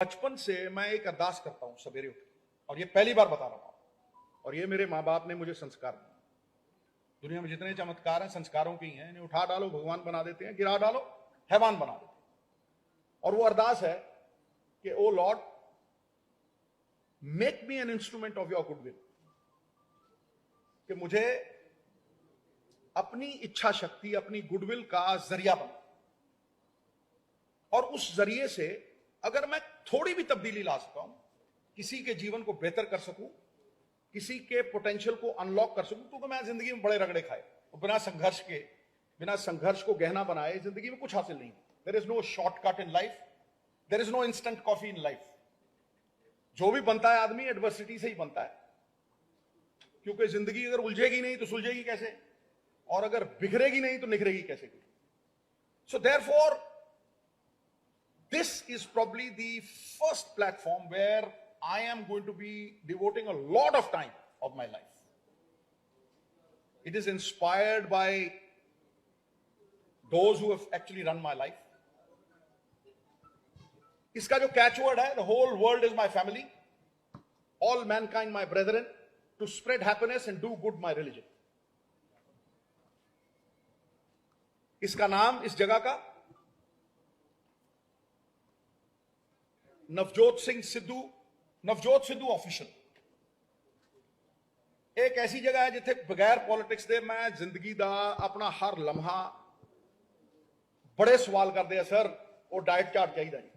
बचपन से मैं एक अरदास करता हूं सवेरे उठ के, और ये पहली बार बता रहा हूं, और ये मेरे माँ बाप ने मुझे संस्कार दिए। दुनिया में जितने चमत्कार हैं संस्कारों के ही हैं। इन्हें उठा डालो भगवान बना देते हैं, गिरा डालो हैवान बना देते हैं। और वो अरदास है कि O Lord, make me an instrument of your goodwill, कि मुझे अपनी इच्छा शक्ति, अपनी गुडविल का जरिया बना, और उस जरिए से अगर मैं थोड़ी भी तब्दीली ला सकता हूं, किसी के जीवन को बेहतर कर सकूं, किसी के पोटेंशियल को अनलॉक कर सकूं, तो मैं जिंदगी में बड़े रगड़े खाए और बिना संघर्ष को गहना बनाए जिंदगी में कुछ हासिल नहीं। There is no shortcut in life, there is no instant coffee in life. जो भी बनता है आदमी एडवर्सिटी से ही बनता है, क्योंकि जिंदगी अगर उलझेगी नहीं तो सुलझेगी कैसे, और अगर बिखरेगी नहीं तो निखरेगी कैसे। So therefore this is probably the first platform where I am going to be devoting a lot of time of my life. It is inspired by those who have actually run my life. Iska jo catchword hai, the whole world is my family, all mankind my brethren, to spread happiness and do good my religion. Iska naam is jagah ka Navjot Sidhu official. एक ऐसी जगह है जिथे बगैर politics दे मैं जिंदगी दा अपना हर लम्हा, बड़े सवाल करते हैं सर वो डाइट चार्ट चाहिए जी,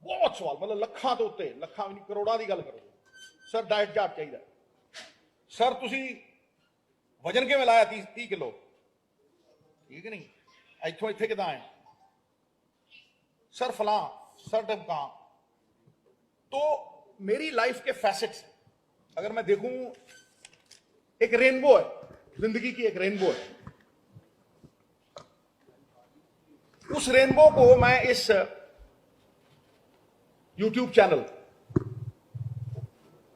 बहुत सवाल, मतलब लखां तो उत्ते, लखां भी नहीं करोड़ां की गल करो, सर डाइट चार्ट चाहिए, सर तुसी वजन किवें लाया 30 किलो, ठीक नहीं, इत्थों इत्थे किदां आए, सर फलां, सर ढमकां। तो मेरी लाइफ के फैसेट्स अगर मैं देखूं, एक रेनबो है, जिंदगी की एक रेनबो है। उस रेनबो को मैं इस YouTube channel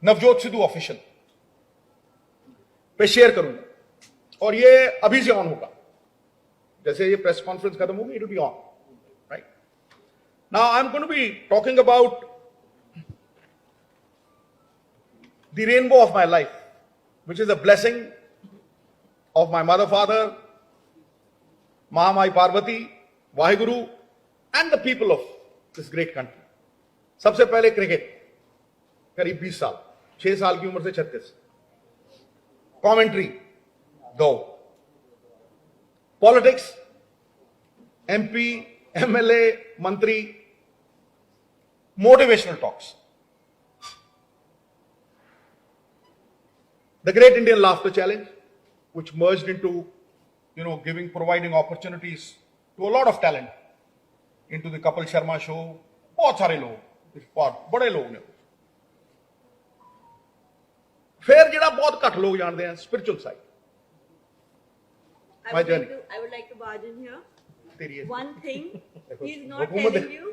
Navjot Sidhu official पे शेयर करूंगा, और ये अभी से ऑन होगा, जैसे ये प्रेस कॉन्फ्रेंस खत्म होगी it will be on. Now I'm going to be talking about the rainbow of my life, which is a blessing of my mother, father, Mahamai Parvati, Vaheguru, and the people of this great country. सबसे पहले cricket, करीब 20 साल, 6 साल की उम्र से 36, commentary 2, politics, MP, MLA, मंत्री, motivational talks, the Great Indian Laughter Challenge, which merged into, providing opportunities to a lot of talent into the Kapil Sharma show. बहुत सारे लोग, बड़े लोग ने। फिर जिहड़ा बहुत घट लोग जानते हैं, spiritual side. I would like to barge in here. One thing he's not telling you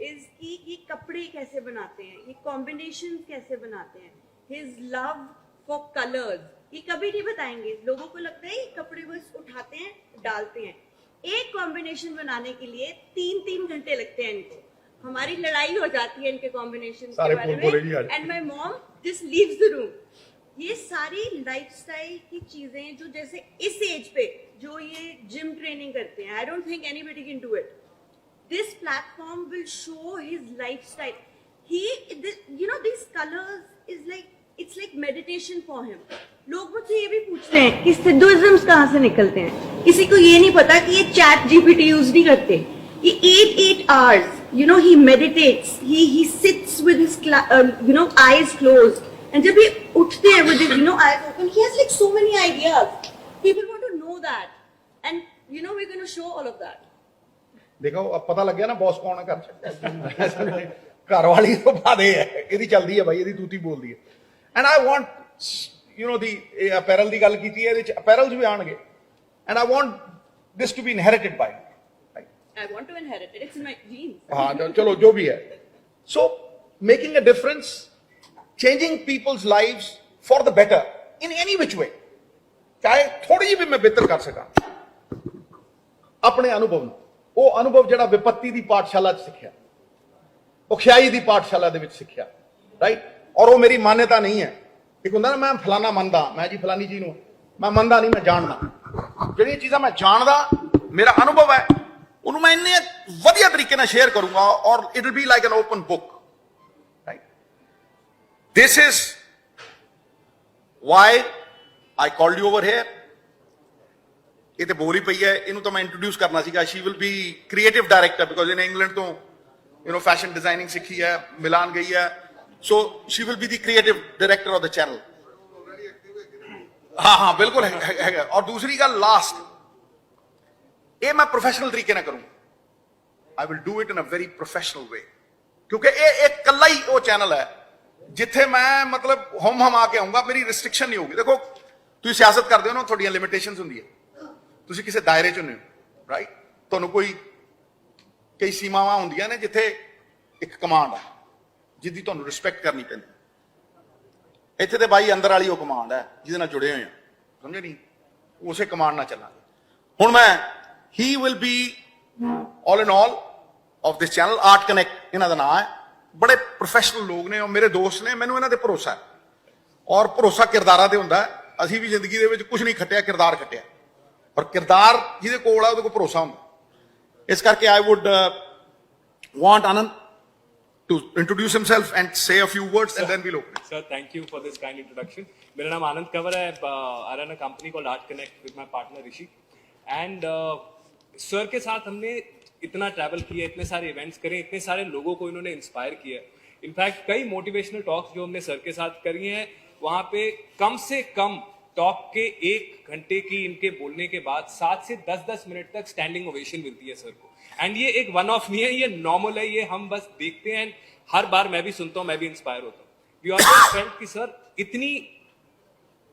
is कि ये कपड़े कैसे बनाते हैं, ये कॉम्बिनेशन कैसे बनाते हैं, his love for colors, ये कभी नहीं बताएंगे। लोगों को लगता है ये कपड़े बस उठाते हैं डालते हैं, एक कॉम्बिनेशन बनाने के लिए 3-3 घंटे लगते हैं इनको। हमारी लड़ाई हो जाती है इनके कॉम्बिनेशन के बारे में, and my mom just leaves the room. ये सारी लाइफस्टाइल की चीजें जो जैसे इस एज पे जो ये जिम ट्रेनिंग करते हैं, I don't think anybody can do it. This platform will show his lifestyle. These colors is like, it's like meditation for him. लोग मुझसे ये भी पूछते हैं कि सिद्धुइज्म्स कहाँ से निकलते हैं। किसी को ये नहीं पता कि ये चैट जीपीटी यूज नहीं करते। ये 8 hours, he meditates. He sits with his, eyes closed. And जब ये उठते हैं with his, eyes open, he has like so many ideas. People want to know that, and we're going to show all of that. देखो अब पता लग गया ना बॉस कौन है घर घर वाली तो बात है, ਇਹਦੀ चलदी है भाई, ਇਹਦੀ ਤੂਤੀ बोलदी है। And I want the apparel ਦੀ ਗੱਲ ਕੀਤੀ ਹੈ, ਇਹਦੇ ਚ अपैरल्स भी ਆਣਗੇ, and I want this to be inherited by, I want to inherit it, it's in my genes. हाँ चलो जो भी है। So making a difference, changing people's lives for the better in any which way, चाहे थोड़ी जी भी मैं बेहतर कर सका अपने अनुभव, वो अनुभव जिहड़ा विपत्ति दी पाठशाला च सिक्ख्या, ਔਖਿਆਈ ਦੀ ਪਾਠਸ਼ਾਲਾ ਦੇ ਵਿੱਚ ਸਿੱਖਿਆ, ਰਾਈਟ। ਔਰ ਉਹ ਮੇਰੀ ਮਾਨਤਾ ਨਹੀਂ ਹੈ। ਇੱਕ ਹੁੰਦਾ ਨਾ ਮੈਂ ਫਲਾਣਾ ਮੰਨਦਾ, ਮੈਂ ਜੀ ਫਲਾਣੀ ਚੀਜ਼ ਨੂੰ ਮੈਂ ਮੰਨਦਾ ਨਹੀਂ, ਮੈਂ ਜਾਣਦਾ। ਜਿਹੜੀਆਂ ਚੀਜ਼ਾਂ ਮੈਂ ਜਾਣਦਾ, ਮੇਰਾ ਅਨੁਭਵ ਹੈ, ਉਹਨੂੰ ਮੈਂ ਇੰਨੇ ਵਧੀਆ ਤਰੀਕੇ ਨਾਲ ਸ਼ੇਅਰ ਕਰੂੰਗਾ ਔਰ it will be like an open book, right. This is why I called you over here. ਇਹ ਤੇ ਬੋਲ ਹੀ ਪਈ ਹੈ, ਇਹਨੂੰ ਤਾਂ ਮੈਂ ਇੰਟਰੋਡਿਊਸ ਕਰਨਾ ਸੀਗਾ। She will be creative director because ਇਹਨੇ ਇੰਗਲੈਂਡ ਤੋਂ ਫੈਸ਼ਨ ਡਿਜ਼ਾਈਨਿੰਗ ਸਿੱਖੀ ਹੈ, ਮਿਲਾਨ ਗਈ ਹੈ। ਸੋ she will be the creative director of the channel. ਹਾਂ ਬਿਲਕੁਲ ਹੈਗਾ। ਔਰ ਦੂਸਰੀ ਗੱਲ ਲਾਸਟ, ਇਹ ਮੈਂ ਪ੍ਰੋਫੈਸ਼ਨਲ ਤਰੀਕੇ ਨਾਲ ਕਰੂੰਗਾ। I will do it in a very professional way, ਕਿਉਂਕਿ ਇਹ ਇੱਕ ਇਕੱਲਾ ਹੀ ਉਹ ਚੈਨਲ ਹੈ ਜਿੱਥੇ ਮੈਂ ਮਤਲਬ ਹਮ ਆ ਕੇ ਆਉਂਗਾ, ਮੇਰੀ ਰਿਸਟ੍ਰਿਕਸ਼ਨ ਨਹੀਂ ਹੋਊਗੀ। ਦੇਖੋ ਤੁਸੀਂ ਸਿਆਸਤ ਕਰਦੇ ਹੋ ਨਾ, ਤੁਹਾਡੀਆਂ ਲਿਮਿਟੇਸ਼ਨਸ ਹੁੰਦੀਆਂ, ਤੁਸੀਂ ਕਿਸੇ ਦਾਇਰੇ ਚ ਹੁੰਦੇ ਹੋ, ਰਾਈਟ। ਤੁਹਾਨੂੰ ਕਈ ਸੀਮਾਵਾਂ ਹੁੰਦੀਆਂ ਨੇ ਜਿੱਥੇ ਇੱਕ ਕਮਾਂਡ ਆ ਜਿਹਦੀ ਤੁਹਾਨੂੰ ਰਿਸਪੈਕਟ ਕਰਨੀ ਪੈਂਦੀ। ਇੱਥੇ ਤੇ ਬਾਈ ਅੰਦਰ ਵਾਲੀ ਉਹ ਕਮਾਂਡ ਹੈ ਜਿਹਦੇ ਨਾਲ ਜੁੜੇ ਹੋਏ ਆ, ਸਮਝੇ ਨਹੀਂ? ਉਸੇ ਕਮਾਂਡ ਨਾਲ ਚੱਲਾਂਗੇ। ਹੁਣ ਮੈਂ he will be all in all of this channel, art connect ਇਹਨਾਂ ਦਾ ਨਾਮ ਹੈ। ਬੜੇ ਪ੍ਰੋਫੈਸ਼ਨਲ ਲੋਕ ਨੇ ਔਰ ਮੇਰੇ ਦੋਸਤ ਨੇ, ਮੈਨੂੰ ਇਹਨਾਂ ਤੇ ਭਰੋਸਾ ਹੈ। ਔਰ ਭਰੋਸਾ ਕਿਰਦਾਰਾਂ ਤੇ ਹੁੰਦਾ ਹੈ। ਅਸੀਂ ਵੀ ਜ਼ਿੰਦਗੀ ਦੇ ਵਿੱਚ ਕੁਝ ਨਹੀਂ ਖੱਟਿਆ, ਕਿਰਦਾਰ ਖੱਟਿਆ, ਔਰ ਕਿਰਦਾਰ ਜਿਹਦੇ ਕੋਲ ਆ ਉਹਦੇ ਕੋਲ ਭਰੋਸਾ ਹੁੰਦਾ। ਇਸ ਕਰਕੇ ਆਈ wood want Anand to introduce himself and say a few words and then we'll open it. Sir, thank you for this kind introduction. मेरा नाम आनंद कंवर है. I run a company called Art Connect with my partner Rishi. And sir के साथ हमने इतना travel किया, इतने सारे इवेंट्स करे, इतने सारे लोगों को इन्होंने इंस्पायर किया। इनफैक्ट कई मोटिवेशनल टॉक्स जो हमने सर के साथ करी हैं, वहां पे कम से कम टॉक के 1 घंटे की इनके बोलने के बाद 7 से 10 मिनट तक स्टैंडिंग ओवेशन मिलती है सर को। एंड ये एक वन ऑफ नहीं है, ये नॉर्मल है, ये हम बस देखते हैं। हर बार मैं भी सुनता हूं, मैं भी इंस्पायर होता हूं। वी ऑलवेज फेल्ट कि सर इतनी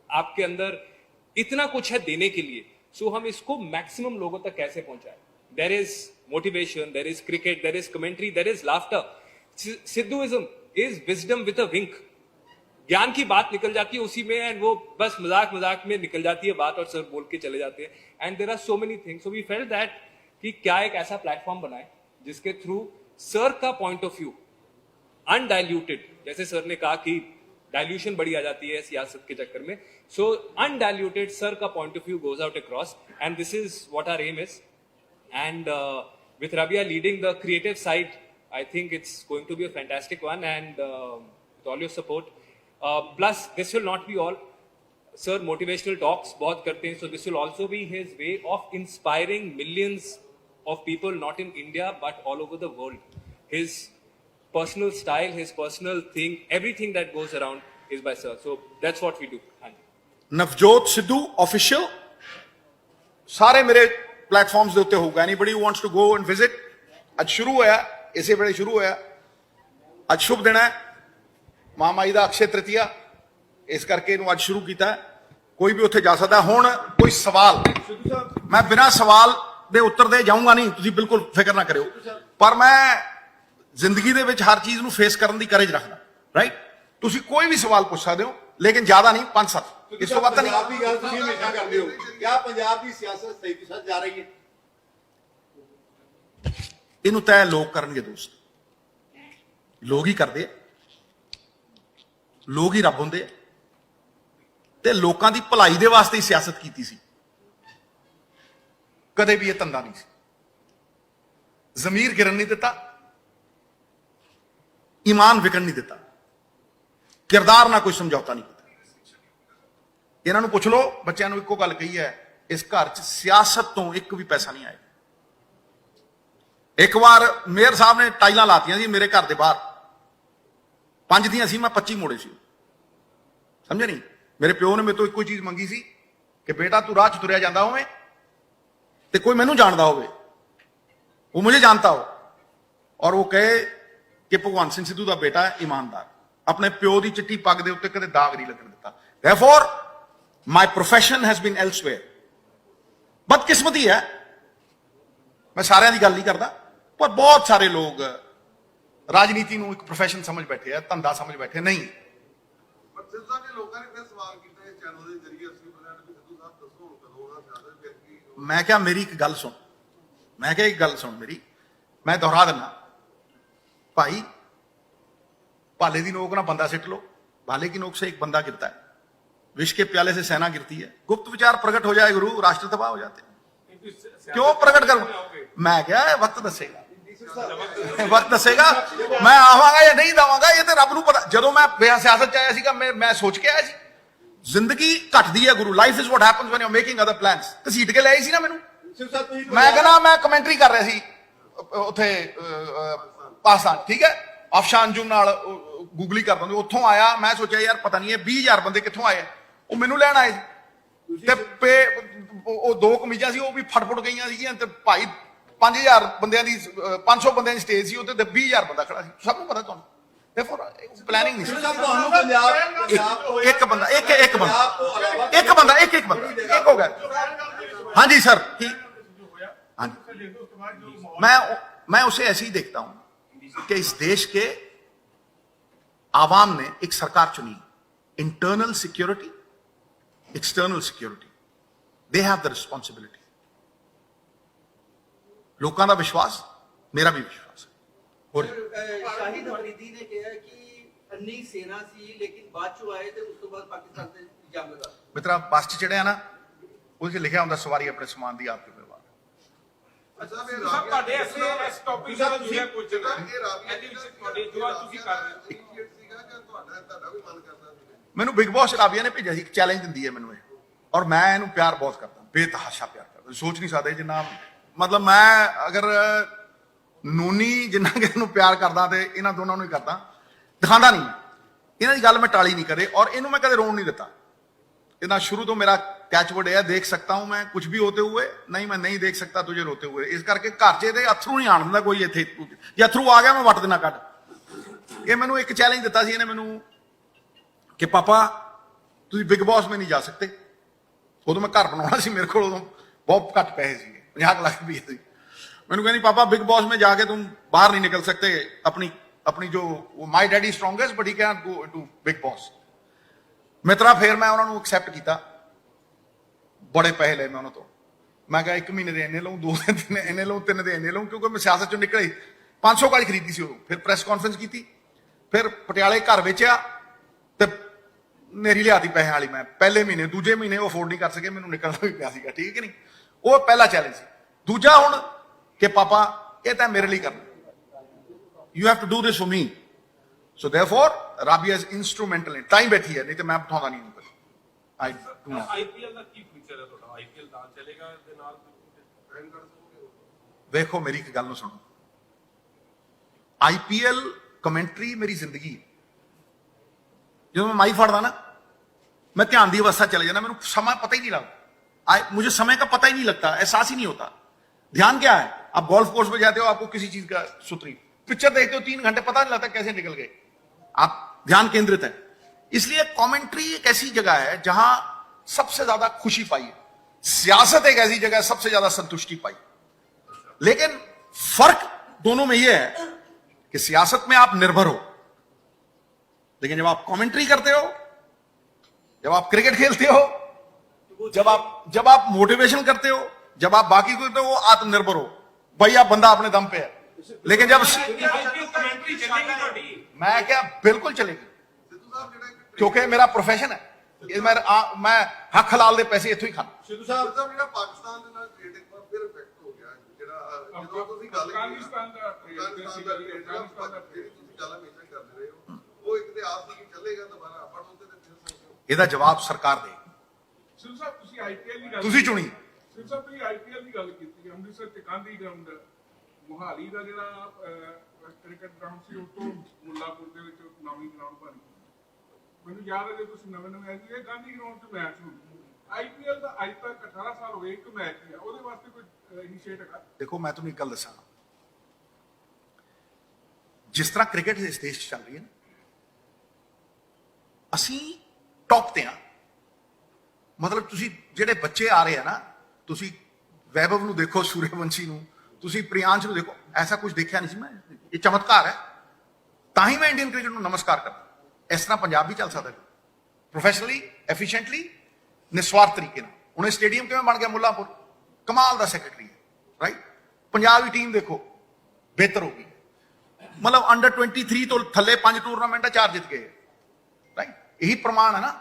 आपके अंदर इतना कुछ है देने के लिए, सो हम इसको मैक्सिमम लोगों तक कैसे पहुंचाएं। There is motivation, there is cricket, there is commentary, there is laughter. Sidhuism is wisdom with a wink. ज्ञान की बात निकल जाती है उसी में, एंड वो बस मजाक मजाक में निकल जाती है बात और सर बोल के चले जाते हैं। And there are so many things, so we felt that कि क्या एक ऐसा प्लेटफॉर्म बनाए जिसके थ्रू सर का पॉइंट ऑफ व्यू अनडाइल्यूटेड, जैसे सर ने कहा कि डाइल्यूशन बड़ी आ जाती है सियासत के चक्कर में, सो अनडाइल्यूटेड सर का point of view goes out across, and this is what our aim is. And with Rabia leading the creative side, I think it's going to be a fantastic one, and with all your support. Plus this will not be all, sir motivational talks बहुत करते हैं, so this will also be his way of inspiring millions of people not in India but all over the world. His personal style, his personal thing, everything that goes around is by sir. So that's what we do. Navjot Sidhu official ਸਾਰੇ ਮੇਰੇ platforms ਦੇ ਉੱਤੇ ਹੋਊਗਾ। Anybody who wants to go and visit, ਅੱਜ ਸ਼ੁਰੂ ਹੋਇਆ, ਇਸੇ ਵੇਲੇ ਸ਼ੁਰੂ ਹੋਇਆ। ਅੱਜ ਸ਼ੁਭ ਦਿਨ ਹੈ, ਮਹਾਮਾਈ ਦਾ ਅਕਸ਼ੇ ਤ੍ਰਿਤੀਆ, ਇਸ ਕਰਕੇ ਇਹਨੂੰ ਅੱਜ ਸ਼ੁਰੂ ਕੀਤਾ। ਕੋਈ ਵੀ ਉੱਥੇ ਜਾ ਸਕਦਾ। ਹੁਣ ਕੋਈ ਸਵਾਲ, ਮੈਂ ਬਿਨਾਂ ਸਵਾਲ ਦੇ ਉੱਤਰ ਦੇ ਜਾਊਂਗਾ ਨਹੀਂ, ਤੁਸੀਂ ਬਿਲਕੁਲ ਫਿਕਰ ਨਾ ਕਰਿਓ, ਪਰ ਮੈਂ ਜ਼ਿੰਦਗੀ ਦੇ ਵਿੱਚ ਹਰ ਚੀਜ਼ ਨੂੰ ਫੇਸ ਕਰਨ ਦੀ ਕਰੇਜ ਰੱਖਦਾ, ਰਾਈਟ। ਤੁਸੀਂ ਕੋਈ ਵੀ ਸਵਾਲ ਪੁੱਛ ਸਕਦੇ ਹੋ, ਲੇਕਿਨ ਜ਼ਿਆਦਾ ਨਹੀਂ, 5-7, ਇਸ ਤੋਂ ਵੱਧ ਤਾਂ ਨਹੀਂ। ਪੰਜਾਬ ਦੀ ਗੱਲ ਤੁਸੀਂ ਹਮੇਸ਼ਾ ਕਰਦੇ ਹੋ, ਕਿਆ ਪੰਜਾਬ ਦੀ ਸਿਆਸਤ ਸਹੀ ਦਿਸ਼ਾ ਜਾ ਰਹੀ ਹੈ? ਇਹਨੂੰ ਤੈਅ ਲੋਕ ਕਰਨਗੇ ਦੋਸਤ, ਲੋਕ ਹੀ ਕਰਦੇ ਆ, ਲੋਕ ਹੀ ਰੱਬ ਹੁੰਦੇ ਆ, ਤੇ ਲੋਕਾਂ ਦੀ ਭਲਾਈ ਦੇ ਵਾਸਤੇ ਹੀ ਸਿਆਸਤ ਕੀਤੀ ਸੀ। ਕਦੇ ਵੀ ਇਹ ਧੰਦਾ ਨਹੀਂ ਸੀ। ਜ਼ਮੀਰ ਗਿਰਨ ਨਹੀਂ ਦਿੱਤਾ, ਈਮਾਨ ਵਿਕਣ ਨਹੀਂ ਦਿੱਤਾ, ਕਿਰਦਾਰ ਨਾਲ ਕੋਈ ਸਮਝੌਤਾ ਨਹੀਂ ਕੀਤਾ। ਇਹਨਾਂ ਨੂੰ ਪੁੱਛ ਲਓ, ਬੱਚਿਆਂ ਨੂੰ ਇੱਕੋ ਗੱਲ ਕਹੀ ਹੈ, ਇਸ ਘਰ 'ਚ ਸਿਆਸਤ ਤੋਂ ਇੱਕ ਵੀ ਪੈਸਾ ਨਹੀਂ ਆਇਆ। ਇੱਕ ਵਾਰ ਮੇਅਰ ਸਾਹਿਬ ਨੇ ਟਾਈਲਾਂ ਲਾਤੀਆਂ ਸੀ ਮੇਰੇ ਘਰ ਦੇ ਬਾਹਰ, 5 ਦੀਆਂ ਸੀ, ਮੈਂ 25 ਮੋੜੇ ਸੀ, ਸਮਝੇ ਨਹੀਂ? ਮੇਰੇ ਪਿਓ ਨੇ ਮੇਰੇ ਤੋਂ ਇੱਕੋ ਚੀਜ਼ ਮੰਗੀ ਸੀ ਕਿ ਬੇਟਾ ਤੂੰ ਰਾਹ 'ਚ ਤੁਰਿਆ ਜਾਂਦਾ ਹੋਵੇਂ ਤੇ ਕੋਈ ਮੈਨੂੰ ਜਾਣਦਾ ਹੋਵੇ, ਉਹ मुझे जानता हो, और वो कहे कि भगवंत सिंह सिद्धू का बेटा है ईमानदार, अपने प्यो की चिट्टी पग के उत्ते कदे दाग नहीं लगन दिता। Therefore my profession has been elsewhere। बदकिस्मती है, मैं सारिਆਂ ਦੀ ਗੱਲ नहीं करता, पर बहुत सारे लोग राजनीति ਨੂੰ ਇੱਕ प्रोफेशन समझ बैठे है, धंधा समझ बैठे नहीं। मैं क्या, मेरी एक गल सुन, मैं क्या एक गल सुन मेरी, मैं दोहरा दिना भाई, भाले की नोक ना बंदा सिट लो, भाले की नोक से एक बंदा गिरता है, विष के प्याले से सेना गिरती है, गुप्त विचार प्रकट हो जाए गुरु, राष्ट्र तबाह हो जाते हैं। क्यों प्रकट करूं मैं? क्या है, वक्त दसेगा, वक्त दसेगा मैं आवांगा या नहीं आवांगा, ये तो रब नूं पता। जदों मैं सियासत च आया सीगा, मैं सोच के आया सी जिंदगी घटदी है गुरु, life is what happens when you are making other plans. घसीट के ले आई सी ना मैनू, मैं कहना मैं कमेंटरी कर रहा सी ਉੱਥੇ ਪਾਕਿਸਤਾਨ, ਠੀਕ ਹੈ, ਅਫਸ਼ਾਨ ਅੰਜੁਮ ਨਾਲ ਗੂਗਲੀ ਕਰਦਾ ਹੁੰਦਾ, ਉੱਥੋਂ ਆਇਆ, ਮੈਂ ਸੋਚਿਆ ਯਾਰ ਪਤਾ ਨਹੀਂ ਇਹ 20,000 ਬੰਦੇ ਕਿੱਥੋਂ ਆਏ, ਉਹ ਮੈਨੂੰ ਲੈਣ ਆਏ ਤੇ ਉਹ ਦੋ ਕਮੀਜ਼ਾਂ ਸੀ, ਉਹ ਵੀ ਫਟਫਟ ਗਈਆਂ ਸੀਗੀਆਂ, ਤੇ ਭਾਈ 5,000 ਬੰਦਿਆਂ ਦੀ 500 ਬੰਦਿਆਂ ਦੀ ਸਟੇਜ ਸੀ, ਉੱਤੇ ਤੇ 20,000 ਬੰਦਾ ਖੜਾ ਸੀ, ਸਭ ਨੂੰ ਪਤਾ ਤੁਹਾਨੂੰ। ਪਲੈਨਿੰਗ ਨਹੀਂ ਸੀ, ਤੁਹਾਨੂੰ ਪੰਜਾਬ ਇੱਕ ਬੰਦਾ ਇੱਕ ਬੰਦਾ ਇੱਕ ਹੋ ਗਿਆ। ਹਾਂਜੀ ਸਰ, ठीक, मैं उसे ऐसे ही देखता हूं कि इस देश के आवाम ने एक सरकार चुनी, internal security, external security, they have the responsibility. लोगों का विश्वास, मेरा भी विश्वास है। और शाहिद अफरीदी ने कहा कि अन्नी सेना सी लेकिन बाद चो आए थे, उस तो बाद पाकिस्तान से इल्जाम लगा। मित्रा बस च चढ़िया ना, उससे लिखा होंगे सवारी अपने समान दी आपके व्यवहार। ਮੈਨੂੰ ਬਿਗ ਬੌਸ ਰਾਬੀਆ ਨੇ ਭੇਜਿਆ ਸੀ, ਇੱਕ ਚੈਲੰਜ ਦਿੰਦੀ ਹੈ ਮੈਨੂੰ ਇਹ, ਔਰ ਮੈਂ ਇਹਨੂੰ ਪਿਆਰ ਬਹੁਤ ਕਰਦਾ, ਬੇਤਹਾਸ਼ਾ ਪਿਆਰ ਕਰਦਾ, ਸੋਚ ਨਹੀਂ ਸਕਦੇ ਜਿੰਨਾ, ਮਤਲਬ ਮੈਂ ਅਗਰ ਨੂਨੀ ਜਿੰਨਾ ਕਿ ਇਹਨੂੰ ਪਿਆਰ ਕਰਦਾ ਤੇ ਇਹਨਾਂ ਦੋਨਾਂ ਨੂੰ ਹੀ ਕਰਦਾ, ਦਿਖਾਉਂਦਾ ਨਹੀਂ, ਇਹਨਾਂ ਦੀ ਗੱਲ ਮੈਂ ਟਾਲੀ ਨਹੀਂ ਕਦੇ, ਔਰ ਇਹਨੂੰ ਮੈਂ ਕਦੇ ਰੋਣ ਨਹੀਂ ਦਿੱਤਾ। इतना शुरू तो मेरा कैचवर्ड है, देख सकता हूं मैं कुछ भी होते हुए, नहीं मैं नहीं देख सकता तुझे रोते हुए। इस करके घर च ਇਹਦੇ ਅਥਰੂ ਨਹੀਂ ਆਣ ਦਿੰਦਾ ਕੋਈ, ਇੱਥੇ ਜੇ ਅਥਰੂ ਆ ਗਿਆ ਮੈਂ ਵੱਟ ਦੇਣਾ ਕੱਢ। ਇਹ ਮੈਨੂੰ ਇੱਕ ਚੈਲੰਜ ਦਿੱਤਾ ਸੀ ਇਹਨੇ ਮੈਨੂੰ ਕਿ ਪਾਪਾ ਤੁਸੀਂ ਬਿਗ ਬੌਸ में नहीं जा सकते। ਉਦੋਂ ਮੈਂ ਘਰ ਬਣਾਉਣਾ ਸੀ, ਮੇਰੇ ਕੋਲ ਉਦੋਂ ਬਹੁਤ ਘੱਟ ਪੈਸੇ ਸੀਗੇ, 50 ਲੱਖ ਰੁਪਏ ਸੀ। ਮੈਨੂੰ ਕਹਿੰਦੀ ਪਾਪਾ बिग बॉस में जाके तुम बाहर नहीं निकल सकते, अपनी जो my daddy strongest but he can go to Bigg Boss. मित्रा फिर मैं उन्होंने एक्सैप्ट किया, बड़े पैसे ले मैं उन्होंने, मैं कहा 1 महीने के इन्ने लूँ, 2 दिन इन्ने लूँ, 3 दिन इन्ने लूँ, क्योंकि मैं सियासत चो निकले 500 गाड़ी खरीदी सी। फिर प्रैस कॉन्फ्रेंस की, फिर पटियाले घर बेचा ते नेरी लियाती पैसे वाली, मैं पहले महीने दूजे महीने वो अफोर्ड नहीं कर सके, मैंने निकलना भी पिया सीगा, ठीक है नहीं। वो पहला चैलेंज सी। दूजा हुण कि पापा ये तो मेरे लिए करना, you have to do this for me, so therefore Rabia is instrumental in time बैठी है, नहीं तो मैं बिठाਉਂਦਾ नहीं हूं। आईपीएल ਦਾ ਕੀ ਫਿਊਚਰ ਹੈ ਤੁਹਾਡਾ? ਆਈਪੀਐਲ ਨਾਲ ਚੱਲੇਗਾ ਤੇ ਨਾਲ ਵੇਖੋ ਮੇਰੀ ਇੱਕ ਗੱਲ ਨੂੰ ਸੁਣੋ, आईपीएल कमेंट्री मेरी जिंदगी, ਜਦੋਂ मैं माई फड़दा ना मैं ध्यान की अवस्था चले जाना, मेरे समय पता ही नहीं लगता, मुझे समय का पता ही नहीं लगता, एहसास ही नहीं होता। ध्यान क्या है, आप गोल्फ कोर्स पे जाते हो, आपको किसी चीज का सुतरी, पिक्चर देखते हो 3 घंटे पता नहीं लगता कैसे निकल गए, आप ध्यान केंद्रित है। इसलिए कमेंट्री एक ऐसी जगह है जहां सबसे ज्यादा खुशी पाई है, सियासत एक ऐसी जगह है सबसे ज्यादा संतुष्टि पाई। लेकिन फर्क दोनों में यह है कि सियासत में आप निर्भर हो, लेकिन जब आप कमेंट्री करते हो, जब आप क्रिकेट खेलते हो, जब आप मोटिवेशन करते हो, जब आप बाकी को करते हो, आत्मनिर्भर हो, भाई आप बंदा अपने दम पे है। लेकिन जब कमेंट्री चलेगी ਤੁਹਾਡੀ, मैं क्या बिल्कुल चलेगी, क्योंकि मेरा प्रोफेशन है, मैं हक हलाल दे पैसे इथों ही खाना। ਸਿੱਧੂ ਸਾਹਿਬ ਜਿਹੜਾ ਪਾਕਿਸਤਾਨ ਦੇ ਨਾਲ ਟ੍ਰੇਡ ਇੱਕ ਵਾਰ ਫਿਰ ਇਫੈਕਟ ਹੋ ਗਿਆ, ਜਿਹੜਾ ਜਦੋਂ ਤੁਸੀਂ ਗੱਲ ਅਫਗਾਨਿਸਤਾਨ ਦਾ ਅਫਗਾਨਿਸਤਾਨ ਦਾ ਜਿਹੜੀ ਤੁਸੀਂ ਗੱਲ ਹਮੇਸ਼ਾ ਕਰਦੇ ਰਹੇ ਹੋ, ਉਹ ਇੱਕ ਤੇ ਆਸ ਸੀ ਕਿ ਚੱਲੇਗਾ ਦੁਬਾਰਾ, ਪਰ ਉਹਦੇ ਤੇ ਫਿਰ ਸੋਚੋ। ਇਹਦਾ ਜਵਾਬ ਸਰਕਾਰ ਦੇ, ਸਿੱਧੂ ਸਾਹਿਬ ਤੁਸੀਂ ਆਈਪੀਐਲ ਦੀ ਗੱਲ, ਤੁਸੀਂ ਚੁਣੀ। ਸਿੱਧੂ ਸਾਹਿਬ ਤੁਸੀਂ ਆਈਪੀਐਲ ਦੀ ਗੱਲ ਕੀਤੀ, ਅੰਮ੍ਰਿਤਸਰ ਤੇ ਗਾਂਧੀ ਗਰਾਊਂਡ, ਮੁਹਾਲੀ ਦਾ ਜਿਹੜਾ ਕ੍ਰਿਕਟ ਗਰਾਊਂਡ ਸੀ, ਉਹ ਤੋਂ ਮੁੱਲਾਪੁਰ ਦੇ ਵਿੱਚ ਨਵੀਂ ਗਰਾਊਂਡ ਬਣੀ। ਮੈਨੂੰ ਯਾਦ ਹੈ ਜੇ ਤੁਸੀਂ ਨਵੇਂ ਆਏ ਸੀ, ਇਹ ਗਾਂਧੀ ਗਰਾਊਂਡ 'ਚ ਮੈਚ ਹੋਣਾ। ਆਈਪੀਐਲ ਦਾ ਅੱਜ ਤੱਕ 18 ਸਾਲ ਹੋ ਗਏ, ਇੱਕ ਮੈਚ ਨਹੀਂ ਆ, ਉਹਦੇ ਵਾਸਤੇ ਕੋਈ ਇਨੀਸ਼ੀਏਟ ਹੈਗਾ? देखो मैं तुम्हें एक गल दसा, जिस तरह क्रिकेट इस देश चल रही है ना, ਅਸੀਂ टॉप ਤੇ ਆ। ਮਤਲਬ ਤੁਸੀਂ ਜਿਹੜੇ ਬੱਚੇ ਆ ਰਹੇ ਆ ਨਾ, ਤੁਸੀਂ ਵੈਭਵ ਨੂੰ ਦੇਖੋ, ਸੂਰਯਵੰਸ਼ੀ ਨੂੰ, ਤੁਸੀਂ ਪ੍ਰਿयांश ਨੂੰ ਦੇਖੋ, ਐਸਾ ਕੁਝ ਦੇਖਿਆ ਨਹੀਂ ਸੀ ਮੈਂ, ਇਹ ਚਮਤਕਾਰ ਹੈ। ਤਾਂ ਹੀ ਮੈਂ ਇੰਡੀਅਨ ਕ੍ਰਿਕਟ ਨੂੰ ਨਮਸਕਾਰ ਕਰਦਾ। ਇਸ ਤਰ੍ਹਾਂ ਪੰਜਾਬ ਵੀ ਚੱਲ ਸਕਦਾ, ਪ੍ਰੋਫੈਸ਼ਨਲੀ, ਐਫੀਸ਼ੀਐਂਟਲੀ, ਨਿਸਵਾਰਥ ਤਰੀਕੇ ਨਾਲ। ਹੁਣ ਇਹ ਸਟੇਡੀਅਮ ਕਿਵੇਂ ਬਣ ਗਿਆ ਮੁੱਲਾਂਪੁਰ, ਕਮਾਲ ਦਾ ਸੈਕਟਰੀ ਹੈ, ਰਾਈਟ। ਪੰਜਾਬ ਦੀ ਟੀਮ ਦੇਖੋ ਬਿਹਤਰ ਹੋ ਗਈ, मतलब अंडर 23 तो थले 5 टूर्नामेंट 4 जित गए, राइट? यही प्रमाण है ना।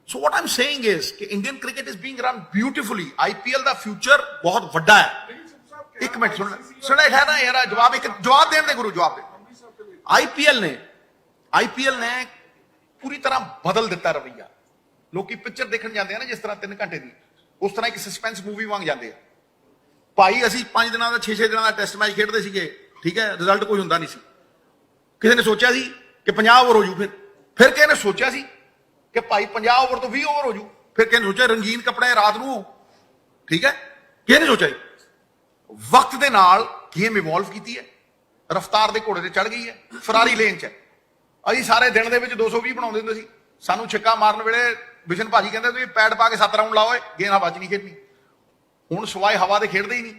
So what I am saying is कि Indian cricket is being run beautifully. IPL का फ्यूचर बहुत वड्डा है। एक मिनट सुना है ना यार, जवाब देने दे गुरु, जवाब दे। आईपीएल ने पूरी तरह बदल दिता रवैया। लोग पिक्चर देखने जाते हैं ना, जिस तरह 3 घंटे की, उस तरह एक सस्पेंस मूवी वांग जाते हैं। भाई असी 5 दिनों का 6-6 दिनों का टेस्ट मैच खेडते सीगे, ठीक है, रिजल्ट कोई हुंदा नहीं सी। किसी ने सोचा सी कि 50 ओवर हो जू, फिर किसी ने सोचा सी कि भाई 50 ओवर तो 20 ओवर हो जू, फिर किसी ने सोचा रंगीन कपड़े रात नूं, ठीक है। किसी ने सोचा वक्त दे नाल गेम इवॉल्व की है, रफ्तार के घोड़े ते चढ़ गई है, फरारी लेन च। असीं सारे दिन दे विच 220 बनाउंदे हुंदे सी। सानूं छिक्का मारन वेले बिशन भाजी कहंदे तुसीं पैड पा के 7 राउंड लाओ, गेंद हवा च नहीं खेडनी। हुण सवाए हवा दे खेडदे ही नहीं,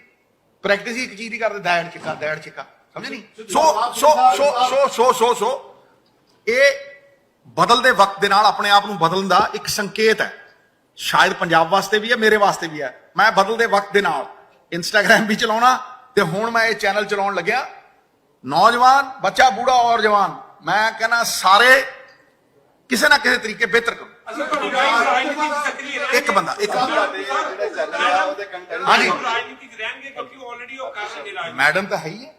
प्रैक्टिस ही एक चीज ही करदे, दैड़ छिक्का, समझ नहीं। सो ये बदलते वक्त के नाल अपने आप नूं बदलण दा एक संकेत है। शायद पंजाब वास्ते भी है, मेरे वास्ते भी है। मैं बदलते वक्त के नाल इंस्टाग्राम भी चलाउणा ते हुण मैं ये चैनल चलाउण लग्या। नौजवान, बच्चा, बूढ़ा और जवान, मैं कहना सारे किसी ना किसी तरीके बेहतर करो। एक बंदा हाँ जी, मैडम तो है ही है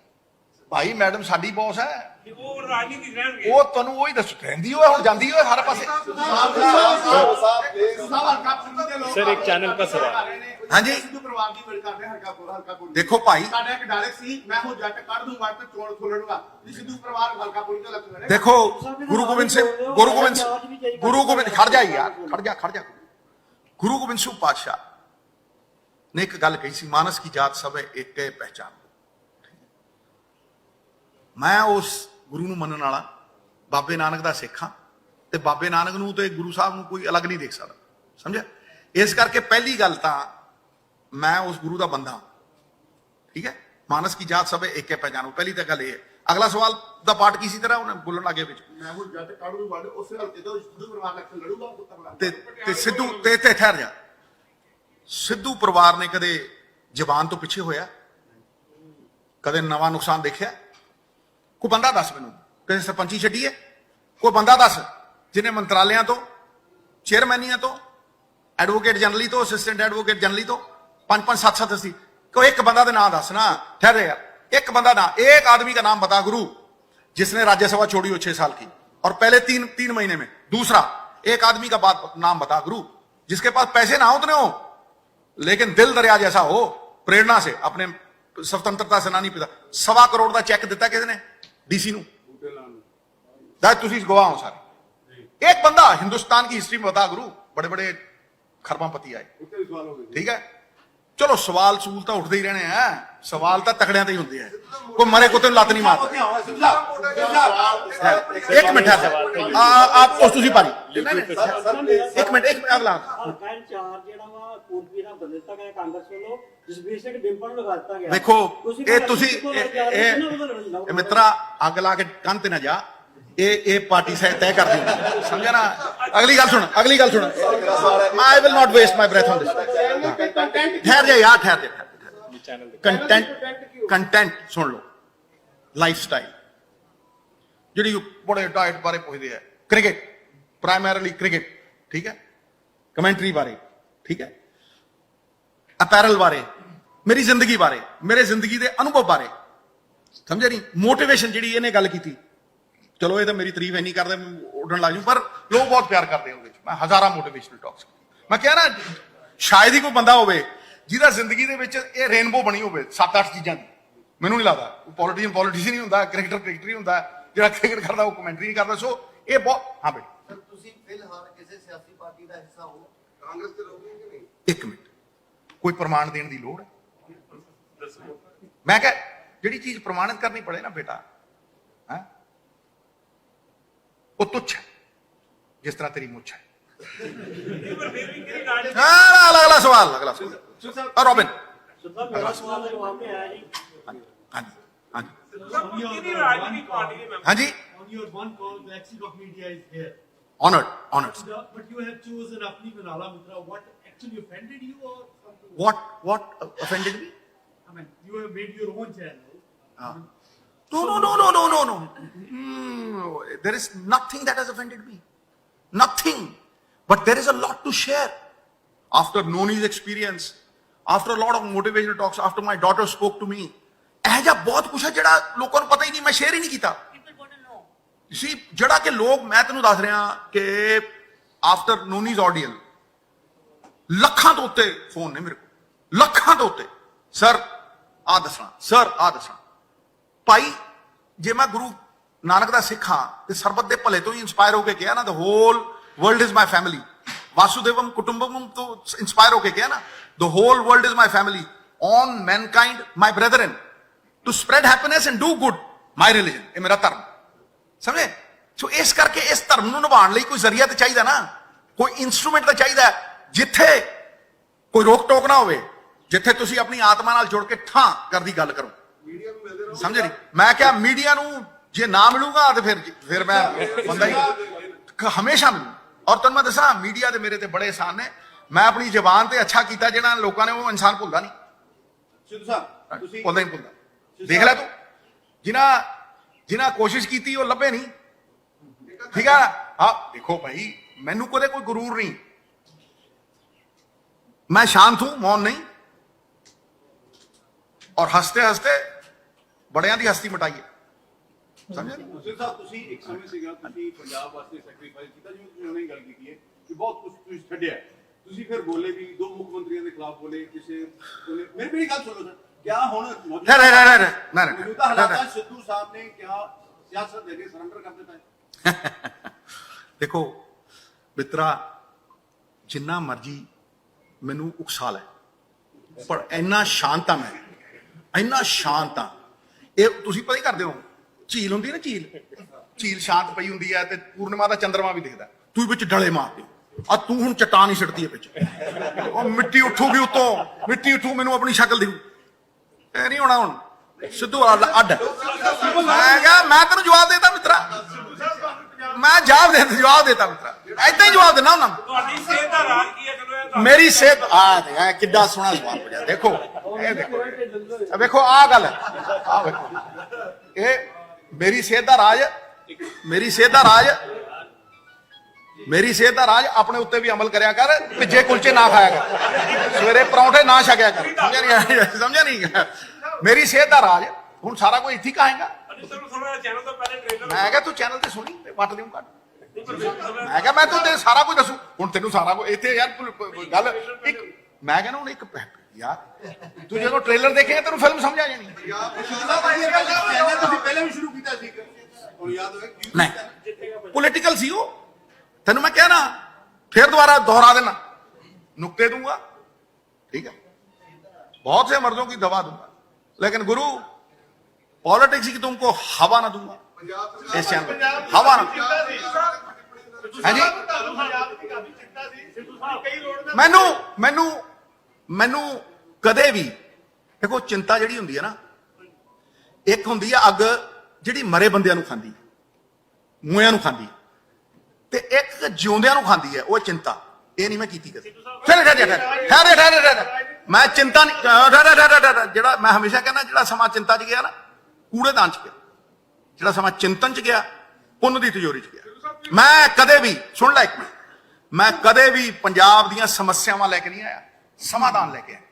भाई, मैडम साडी बॉस है। वो तुहानू वही दस रहिंदी होए, हुण जांदी होए हर पासे। सर एक चैनल का सवाल। हाँ जी, देखो भाई, देखो गुरु गोबिंद खड़ जा यार, खड़ जा। गुरु गोबिंद सिंह पातशाह ने एक गल कही सी, मानस की जात सब है एक पहचान। मैं उस गुरु नूं मनण वाला बाबे नानक दा सिख हां, ते बाबे नानक नूं ते गुरु साहब नूं कोई अलग नहीं देख सकदा, समझिया। इस करके पहली गल तां मैं उस गुरु दा बंदा, ठीक है। मानस की जात सब है एक पहचानो, पहली तो गल ये है। अगला सवाल दा पार्ट किसी तरह उन्हें बोलण लगे विच ते सिद्धू ते ठहर जा। सिद्धू परिवार ने कदे जबान तो पिछे होया, कदे नवा नुकसान देखिया? कोई बंदा दस मैनू, किसी सरपंची छड्डी है? कोई बंदा दस जिन्हें मंत्रालयों तो, चेयरमैनिया तो, एडवोकेट जनरली तो, असिस्टेंट एडवोकेट जनरली तो 5-5 7-7 सी, कोई एक बंदा नाम दस ना। ठहरे यार, एक बंदा ना, एक आदमी का नाम बता गुरु जिसने राज्यसभा छोड़ी हो 6 साल की और पहले 3 महीने में। दूसरा, एक आदमी का बात नाम बता गुरु जिसके पास पैसे ना उतने हो लेकिन दिल दरिया जैसा हो, प्रेरणा से अपने स्वतंत्रता सेनानी पिता 1.25 करोड़ का चेक दिता किसने? डीसी नूं। तुसीं गवाह हो सारे। एक बंदा हिंदुस्तान की हिस्ट्री में बता गुरु, बड़े बड़े खरबापति आए, ठीक है। चलो सवाल सूल तो उठते ही रहने हैं, सवाल तो तकड़ियां ही होंगे हैं, कोई मरे कुत्ते लत नहीं मारता। एक मिनट है आप तुसी पारी, एक मिनट अगला देखो ये तुसी मित्रा अग ला के कंन ते ना जा, ये पार्टी से तय कर दी, समझा ना। अगली गल सुन, I will not waste my breath on this. ठहर जा यार, ठहर जा। कंटेंट सुन लो, लाइफस्टाइल जी बड़े डाइट बारे पूछते हैं, क्रिकेट प्राइमरीली क्रिकेट, ठीक है, कमेंट्री बारे, ठीक है, अपैरल बारे, मेरी जिंदगी बारे, मेरे जिंदगी के अनुभव बारे, समझे नहीं। मोटिवेशन जी इन्हें गल की, चलो ये तो मेरी तारीफ नहीं करते, उड़न लग जू, पर लोग बहुत प्यार करते हैं। मैं हजारा मोटिवेशनल टॉक्स, मैं कह रहा शायद ही कोई बंदा होवे जिहदा जिंदगी दे विच ये रेनबो बनी होवे 7-8 चीज़ां दी। मैनूं नहीं लगता पॉलिटिशियन पॉलिटिशियन ही हुंदा, क्रिकेटर ही हुंदा, जिहड़ा क्रिकेट करदा वो कमेंट्री नहीं करदा। सो ये बहुत हाँ बेटा फिलहाल किसी सियासी पार्टी का हिस्सा हो, कांग्रेस से रहोगे कि नहीं? एक मिनट, कोई प्रमाण देने की लोड़ है? मैं कह जिहड़ी चीज प्रमाणित करनी पड़े ना बेटा, है वो तुच्छ है, जिस तरह तेरी मुछ है। अगला सवाल रॉबिन। हाँ जी, honored. But you have chosen Apni Manala Mudra. What actually offended you, or what offended me? I mean, you have made your own channel. No. There is nothing that has offended me. Nothing. But there is a lot to share. After Noni's experience, after a lot of motivational talks, after my daughter spoke to me, ਇਹ ਜਿਹਾ ਬਹੁਤ ਕੁਛ ਹੈ ਜਿਹੜਾ ਲੋਕਾਂ ਨੂੰ ਪਤਾ ਹੀ ਨਹੀਂ, ਮੈਂ ਸ਼ੇਅਰ ਹੀ ਨਹੀਂ ਕੀਤਾ। ਸੀ ਜਿਹੜਾ ਕਿ ਲੋਕ, ਮੈਂ ਤੈਨੂੰ ਦੱਸ ਰਿਹਾ ਕਿ ਆਫਟਰ ਨੋਨੀਜ਼ ਆਡੀਅਲ ਲੱਖਾਂ ਤੋਂ ਉੱਤੇ ਫੋਨ ਨੇ ਮੇਰੇ ਕੋਲ, ਲੱਖਾਂ ਤੋਂ ਉੱਤੇ, ਸਰ ਆ ਦੱਸਣਾ, ਸਰ ਆ ਦੱਸਣਾ। ਭਾਈ ਜੇ ਮੈਂ ਗੁਰੂ ਨਾਨਕ ਦਾ ਸਿੱਖ ਹਾਂ ਤੇ ਸਰਬੱਤ ਦੇ ਭਲੇ ਤੋਂ ਹੀ ਇੰਸਪਾਇਰ ਹੋ ਕੇ ਕਿਹਾ ਨਾ, the whole world is my family, ਵਾਸੁਦੇਵਮ ਕੁਟੁੰਬਕਮ ਤੋਂ ਇੰਸਪਾਇਰ ਹੋ ਕੇ ਕਿਹਾ ਨਾ, the whole world is my family, on mankind my brethren, to spread happiness and do good, my religion, ਇਹ ਮੇਰਾ ਧਰਮ, ਸਮਝੇ? ਸੋ ਇਸ ਕਰਕੇ ਇਸ ਧਰਮ ਨੂੰ ਨਿਭਾਉਣ ਲਈ ਕੋਈ ਜ਼ਰੀਆ ਤਾਂ ਚਾਹੀਦਾ ਨਾ, ਕੋਈ ਇਨਸਟਰੂਮੈਂਟ ਤਾਂ ਚਾਹੀਦਾ ਜਿੱਥੇ ਕੋਈ ਰੋਕ ਟੋਕ ਨਾ ਹੋਵੇ, ਜਿੱਥੇ ਤੁਸੀਂ ਆਪਣੀ ਆਤਮਾ ਨਾਲ ਜੁੜ ਕੇ ਠਾਂ ਕਰਦੀ ਗੱਲ ਕਰੋ। ਮੀਡੀਆ ਨੂੰ ਮਿਲਦੇ ਰਹੋ। ਸਮਝ ਨਹੀਂ? ਮੈਂ ਕਿਹਾ ਮੀਡੀਆ ਨੂੰ ਜੇ ਨਾ ਮਿਲੂਗਾ ਤੇ ਫਿਰ ਮੈਂ ਬੰਦਾ ਹੀ ਹਮੇਸ਼ਾ ਮਿਲੂ। ਔਰ ਤੁਹਾਨੂੰ ਮੈਂ ਦੱਸਾਂ, ਮੀਡੀਆ ਦੇ ਮੇਰੇ ਤੇ ਬੜੇ ਅਹਿਸਾਨ ਨੇ। ਮੈਂ ਆਪਣੀ ਜ਼ਬਾਨ ਤੇ ਅੱਛਾ ਕੀਤਾ, ਜਿਹੜਾ ਲੋਕਾਂ ਨੇ ਉਹ ਇਨਸਾਨ ਭੁੱਲਦਾ ਨਹੀਂ, ਸਿੱਧੂ ਸਾਹਿਬ ਤੁਸੀਂ ਭੁੱਲਦਾ ਹੀ ਭੁੱਲਦਾ। ਦੇਖ ਲੈ ਤੂੰ, ਜਿਨ੍ਹਾਂ ਕੋਸ਼ਿਸ਼ ਕੀਤੀ ਉਹ ਲੱਭੇ ਨਹੀਂ, ਠੀਕ ਹੈ? ਹਾਂ ਦੇਖੋ ਭਾਈ, ਮੈਨੂੰ ਕਦੇ ਕੋਈ ਗੁਰੂਰ ਨਹੀਂ, मैं शांत हूं, मौन नहीं, और हंसते हंसते बड़ियां दी हस्ती मिटाई है। समझे? ਸਿੱਧੂ ਸਾਹਿਬ ਤੁਸੀਂ ਇੱਕ ਸਮੇਂ ਸੀਗਾ ਤੁਸੀਂ ਪੰਜਾਬ ਵਾਸਤੇ ਸੈਕਰੀਫਾਈਸ ਕੀਤਾ, ਜਿਵੇਂ ਤੁਸੀਂ ਹੁਣੇ ਗੱਲ ਕੀਤੀ ਹੈ ਕਿ ਬਹੁਤ ਕੁਝ ਤੁਸੀਂ ਛੱਡਿਆ, ਤੁਸੀਂ ਫਿਰ ਬੋਲੇ ਵੀ, ਦੋ ਮੁੱਖ ਮੰਤਰੀਆਂ ਦੇ ਖਿਲਾਫ ਬੋਲੇ, ਕਿਸੇ ਮੇਰੀ ਗੱਲ ਸੁਣੋ ਸਰ, ਕਿਆ ਹੁਣ ਮੌਜੂਦਾ ਹਾਲਾਤਾਂ ਸਿੱਧੂ ਸਾਹਿਬ ਨੇ ਕਿਆ ਸਿਆਸਤ ਦੇ ਕੇ ਸਰੈਂਡਰ ਕਰ ਦਿੱਤਾ ਹੈ? देखो मित्रा, जिन्ना मर्जी ਮੈਨੂੰ ਉਕਸਾ ਲੈ, ਪਰ ਇੰਨਾ ਸ਼ਾਂਤ ਆ, ਮੈਂ ਇੰਨਾ ਸ਼ਾਂਤ ਆ। ਇਹ ਤੁਸੀਂ ਪਤਾ ਹੀ ਕਰਦੇ ਹੋ, ਝੀਲ ਹੁੰਦੀ ਨਾ, ਝੀਲ ਸ਼ਾਂਤ ਪਈ ਹੁੰਦੀ ਹੈ ਤੇ ਪੂਰਨਿਮਾ ਦਾ ਚੰਦਰਮਾ ਵੀ ਦਿਖਦਾ, ਤੂੰ ਵਿੱਚ ਡਲੇ ਮਾਰਦੇ ਆ, ਤੂੰ ਹੁਣ ਚਟਾਨ ਹੀ ਛੱਡਦੀ ਹੈ ਵਿੱਚ, ਉਹ ਮਿੱਟੀ ਉੱਠੂਗੀ ਉੱਤੋਂ, ਮਿੱਟੀ ਉੱਠੂ, ਮੈਨੂੰ ਆਪਣੀ ਸ਼ਕਲ ਦਿਖੂ। ਇਹ ਨਹੀਂ ਹੋਣਾ ਹੁਣ, ਸਿੱਧੂ ਅੱਡ। ਮੈਂ ਕਿਹਾ ਮੈਂ ਤੈਨੂੰ ਜਵਾਬ ਦੇਤਾ ਮਿੱਤਰਾ, ਮੈਂ ਜਵਾਬ ਦੇਤਾ ਮਿੱਤਰਾ, ਏਦਾਂ ਹੀ ਜਵਾਬ ਦੇਣਾ ਉਹਨਾਂ ਨੂੰ। ਤੁਹਾਡੀ ਸਿਹਤ ਦਾ ਰਾਜ ਕੀ ਹੈ? ਚਲੋ ਇਹ ਮੇਰੀ ਸਿਹਤ ਆ ਕਿੱਡਾ ਸੋਹਣਾ ਸਵਾਲ ਪੁੱਛਿਆ। ਦੇਖੋ ਇਹ ਦੇਖੋ ਆਹ ਗੱਲ, ਆਹ ਵੇਖੋ, ਇਹ ਮੇਰੀ ਸਿਹਤ ਦਾ ਰਾਜ, ਮੇਰੀ ਸਿਹਤ ਦਾ ਰਾਜ ਆਪਣੇ ਉੱਤੇ ਵੀ ਅਮਲ ਕਰਿਆ ਕਰ, ਭਿੱਜੇ ਕੁਲਚੇ ਨਾ ਖਾਇਆ ਕਰ, ਸਵੇਰੇ ਪਰੌਂਠੇ ਨਾ ਛਕਿਆ ਕਰ। ਸਮਝਿਆ ਨਹੀਂ? ਮੇਰੀ ਸਿਹਤ ਦਾ ਰਾਜ, ਹੁਣ ਸਾਰਾ ਕੁਝ ਇੱਥੇ ਕਹਾਂਗਾ। ਚੈਨਲ ਤੋਂ ਪਹਿਲੇ ਟ੍ਰੇਲਰ, ਮੈਂ ਕਿਹਾ ਤੂੰ ਚੈਨਲ ਤੇ ਸੁਣੀ ਤੇ ਵੱਟ ਦੇਉਂ ਕੱਟ, ਮੈਂ ਕਿਹਾ ਮੈਂ ਤੈਨੂੰ ਸਾਰਾ ਕੁਝ ਦੱਸੂ। ਹੁਣ ਤੈਨੂੰ ਸਾਰਾ ਕੁਝ ਇੱਥੇ ਯਾਰ ਗੱਲ ਇੱਕ, ਮੈਂ ਕਹਿੰਦਾ ਹੁਣ ਇੱਕ ਯਾਰ, ਤੂੰ ਜਦੋਂ ਟ੍ਰੇਲਰ ਦੇਖੇਗਾ ਤੈਨੂੰ ਫਿਲਮ ਸਮਝ ਆ ਜਾਣੀ। ਤੁਸੀਂ ਪਹਿਲਾਂ ਵੀ ਸ਼ੁਰੂ ਕੀਤਾ ਸੀ, ਹੁਣ ਯਾਦ ਹੋਵੇ ਨਹੀਂ, ਪੋਲੀਟੀਕਲ ਸੀ ਉਹ, ਤੈਨੂੰ ਮੈਂ ਕਿਹਾ ਨਾ, फिर दोबारा दोहरा देना, नुक्ते दूंगा, ठीक है, बहुत से मर्दों की दवा दूंगा, लेकिन गुरु पॉलिटिक्स की तुमको हवा ना दूंगा इस चैनल, हवा ना। मैनू मैनू मैनू कदे भी देखो चिंता जिहड़ी हुंदी है ना, एक हुंदी है अग जिहड़ी मरे बंदियां नूं खांदी, मूहियां नूं खांदी, ते एक जिउंदियां नूं खांदी है वो चिंता। ये नहीं मैं कीती कदे। मैं चिंता नहीं, जिहड़ा मैं हमेशा कहना, जिहड़ा समा चिंता च गया ना कूड़ेदान च गया, जिहड़ा समा चिंतन च गया पुन्न दी तिजोरी च गया। मैं कदे भी सुन ला एक मिनट, मैं कदे भी पंजाब दीयां समस्यावां लैके नहीं आया, समाधान लैके आया,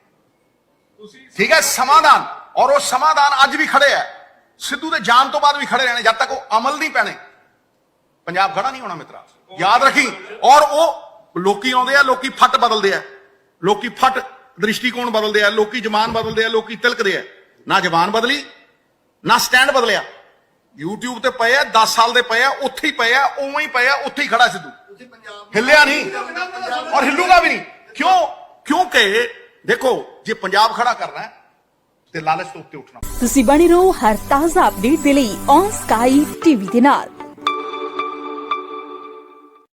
ठीक है, समाधान। और वो समाधान अज भी खड़े है, सिद्धू दे जान तो बाद भी खड़े रहने, जब तक वो अमल नहीं पैने पंजाब खड़ा नहीं होना मित्रा, याद रखी। और वो लोकी आउंदे आ, लोकी फट बदलदे आ, लोकी फट दृष्टिकोण बदलदे आ, लोकी जबान बदलदे आ, लोकी तिलकदे आ, ना जबान बदली ना स्टैंड बदलिया। यूट्यूब ते पे 10 साल दे पे, उत्थे ही पे, उवें ही पे, उत्थे ही खड़ा सिद्धू, हिलिया नहीं और हिलूगा भी नहीं। क्यों? क्योंकि देखो जे पंजाब खड़ा करना है ते लालच तो उत्ते उठना। ਤੁਸੀਂ ਬਣੇ ਰਹੋ ਹਰ ਤਾਜ਼ਾ ਅਪਡੇਟ ਦੇ ਲਈ ਔਨ ਸਕਾਈ ਟੀਵੀ ਦੇ ਨਾਲ।